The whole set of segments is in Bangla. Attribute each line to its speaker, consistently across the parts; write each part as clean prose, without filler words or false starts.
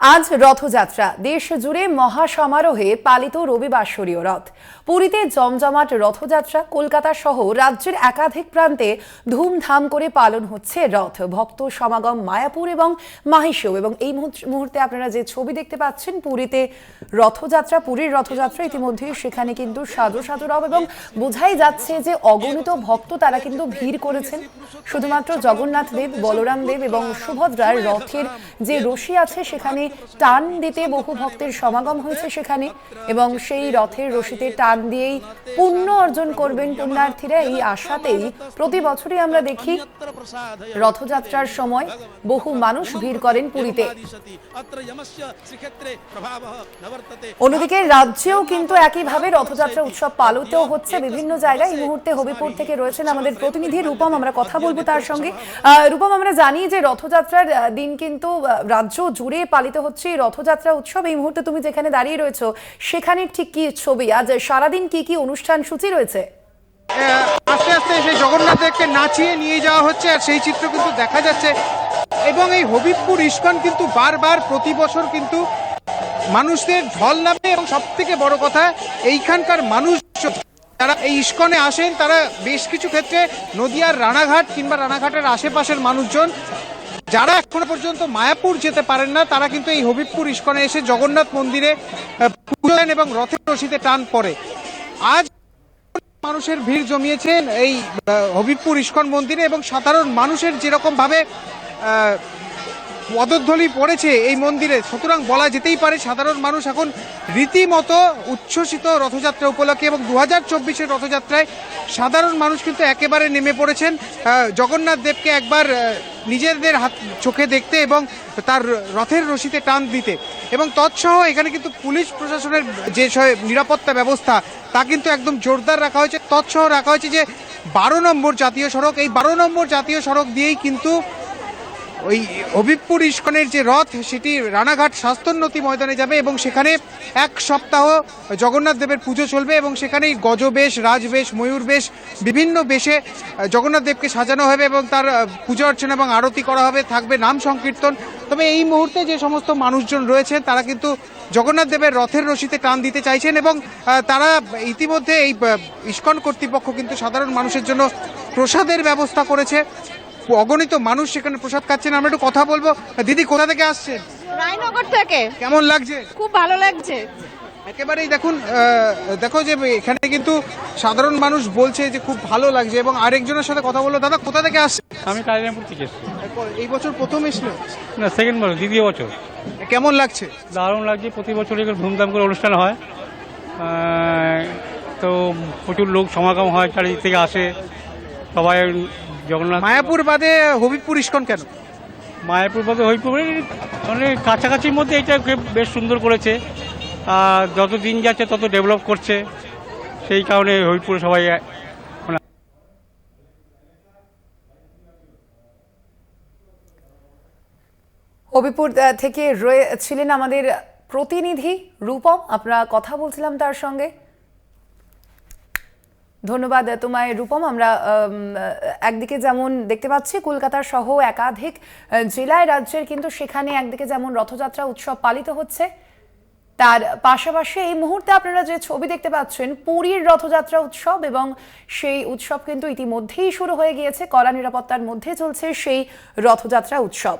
Speaker 1: আজ রথযাত্রা। দেশ জুড়ে মহাসমারোহে পালিত রবিবাসরীয় রথ। পুরীতে জমজমাট রথযাত্রা। কলকাতা সহ রাজ্যের একাধিক প্রান্তে ধুমধাম করে পালন হচ্ছে রথ। ভক্ত সমাগম মায়াপুর এবং মাহিষেও। এবং এই মুহূর্তে আপনারা যে ছবি দেখতে পাচ্ছেন, পুরীতে রথযাত্রা, পুরীর রথযাত্রা ইতিমধ্যেই সেখানে কিন্তু সাজো সাজো রব, এবং বোঝাই যাচ্ছে যে অগণিত ভক্ত তারা কিন্তু ভিড় করেছেন। শুধুমাত্র জগন্নাথ দেব, বলরাম দেব এবং সুভদ্রার রথের যে রশি আছে সেখানে টান দিতে বহু ভক্তের সমাগম হয়েছে সেখানে, এবং সেই রথের রশিতে টান দিয়েই পুণ্য অর্জন করবেন পুণ্যার্থীরা। এই আশাতেই প্রতি বছরই আমরা দেখি রথযাত্রার সময় বহু মানুষ ভিড় করেন পুরীতে। অন্যদিকে রাজ্যেও কিন্তু একইভাবে রথযাত্রা উৎসব পালিত হচ্ছে বিভিন্ন জায়গায়। এই মুহূর্তে হবিপুর থেকে রয়েছেন আমাদের প্রতিনিধি রূপম, আমরা কথা বলবো তার সঙ্গে। রূপম, আমরা জানি যে রথযাত্রার দিন কিন্তু রাজ্য জুড়ে পালিত হচ্ছে রথযাত্রা উৎসব। এই মুহূর্তে তুমি যেখানে দাঁড়িয়ে রয়েছো সেখানে ঠিক কি ছবি, আজ সারাদিন কি কি অনুষ্ঠান সূচি রয়েছে?
Speaker 2: আস্তে আস্তে সেই জগন্নাথকে নাচিয়ে নিয়ে যাওয়া হচ্ছে, আর সেই চিত্র কিন্তু দেখা যাচ্ছে। এবং এই হবিবপুর ইস্কন কিন্তু বারবার প্রতি বছর কিন্তু মানুষদের ঢল নামে, এবং সব থেকে বড় কথা এইখানকার মানুষ যারা এই ইস্কনে আসেন তারা বেশ কিছু ক্ষেত্রে নদিয়ার রানাঘাট কিংবা রানাঘাটের আশেপাশের মানুষজন যারা এখনো পর্যন্ত মায়াপুর যেতে পারেন না, তারা কিন্তু এই হবিবপুর ইস্কনে এসে জগন্নাথ মন্দিরে পুজো দেন এবং রথের রশিতে টান পড়ে। আজ মানুষের ভিড় জমিয়েছেন এই হবিবপুর ইস্কন মন্দিরে, এবং সাধারণ মানুষের যেরকম ভাবে পদধ্বনি পড়েছে এই মন্দিরে, সুতরাং বলা যেতেই পারে সাধারণ মানুষ এখন রীতিমতো উচ্ছ্বসিত রথযাত্রা উপলক্ষে। এবং 2024-এর রথযাত্রায় সাধারণ মানুষ কিন্তু একেবারে নেমে পড়েছেন জগন্নাথ দেবকে একবার নিজেদের চোখে দেখতে এবং তার রথের রশিতে টান দিতে। এবং তৎসহ এখানে কিন্তু পুলিশ প্রশাসনের যে নিরাপত্তা ব্যবস্থা তা কিন্তু একদম জোরদার রাখা হয়েছে। তৎসহ রাখা হয়েছে যে 12 নম্বর জাতীয় সড়ক, এই 12 নম্বর জাতীয় সড়ক দিয়েই কিন্তু ওই হবিবপুর ইস্কনের যে রথ সেটি রানাঘাট স্বাস্থ্যোন্নতি ময়দানে যাবে, এবং সেখানে এক সপ্তাহ জগন্নাথ দেবের পুজো চলবে। এবং সেখানেই গজবেশ, রাজবেশ, ময়ূর বেশ, বিভিন্ন বেশে জগন্নাথ দেবকে সাজানো হবে এবং তার পুজো অর্চনা এবং আরতি করা হবে, থাকবে নাম সংকীর্তন। তবে এই মুহূর্তে যে সমস্ত মানুষজন রয়েছেন তারা কিন্তু জগন্নাথ দেবের রথের রশিতে টান দিতে চাইছেন, এবং তারা ইতিমধ্যে এই ইস্কন কর্তৃপক্ষ কিন্তু সাধারণ মানুষের জন্য প্রসাদের ব্যবস্থা করেছে। অগণিত মানুষ সেখানে প্রসাদ খাচ্ছেন। আমরা একটু কথা বলবো। দিদি, কোথা থেকে আসছেন?
Speaker 3: রায়নগর থেকে।
Speaker 2: কেমন লাগছে?
Speaker 3: খুব ভালো লাগছে।
Speaker 2: একেবারেই দেখো যে এখানে কিন্তু সাধারণ মানুষ বলছে যে খুব ভালো লাগছে। এবং আরেকজনের সাথে কথা বললো। দাদা, কোথা থেকে আসছে?
Speaker 4: আমি কালিরামপুর থেকে এসেছি।
Speaker 2: এই বছর প্রথম এসলো?
Speaker 4: না, সেকেন্ড বছর, দ্বিতীয় বছর।
Speaker 2: কেমন লাগছে?
Speaker 4: দারুণ লাগছে। প্রতি বছর এগুলো ধুমধাম করে অনুষ্ঠান হয়, তো প্রচুর লোক সমাগম হয়, চারিদিক থেকে আসে সবাই। জগন্নাথ
Speaker 2: মায়াপুর বাদে হবিবপুর ইস্কন কেন?
Speaker 4: মায়াপুর বাদে হবিবপুর মানে কাছাকাছির মধ্যে এটা বেশ সুন্দর করেছে, আর যত দিন যাচ্ছে তত ডেভেলপ করছে, সেই কারণে হবিবপুরে সবাই।
Speaker 1: হবিপুর থেকে ছিলেন আমাদের প্রতিনিধি রূপম, আমরা কথা বলছিলাম তার সঙ্গে। ধন্যবাদ তোমায় রূপম। আমরা একদিকে যেমন দেখতে পাচ্ছি কলকাতা সহ একাধিক জেলায় রাজ্যের কিন্তু সেখানে একদিকে যেমন রথযাত্রা উৎসব পালিত হচ্ছে, তার পাশাপাশি এই মুহূর্তে আপনারা যে ছবি দেখতে পাচ্ছেন পুরীর রথযাত্রা উৎসব, এবং সেই উৎসব কিন্তু ইতিমধ্যেই শুরু হয়ে গিয়েছে। কড়া নিরাপত্তার মধ্যে চলছে সেই রথযাত্রা উৎসব।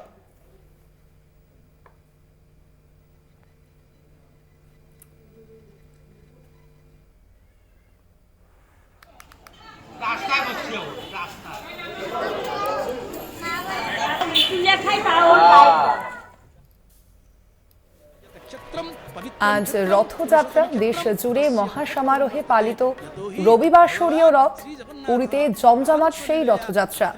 Speaker 1: আজ রথযাত্রা। দেশ জুড়ে মহাসমারোহে পালিত রবিবাসরীয় রথ। পুরীতে জমজমাট সেই রথযাত্রা।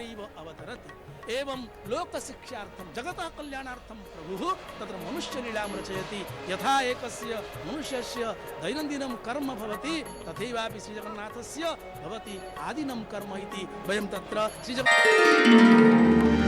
Speaker 5: एवं लोक शिक्षार्थम जगतः कल्याणार्थम प्रभुः तत्र मनुष्य लीलां रचयति यथा एकस्य मनुष्यस्य दैनन्दिनं कर्म भवति तथैवापि श्रीजगन्नाथस्य भवति आदिनं कर्म इति वयं तत्र श्रीजगन्नाथ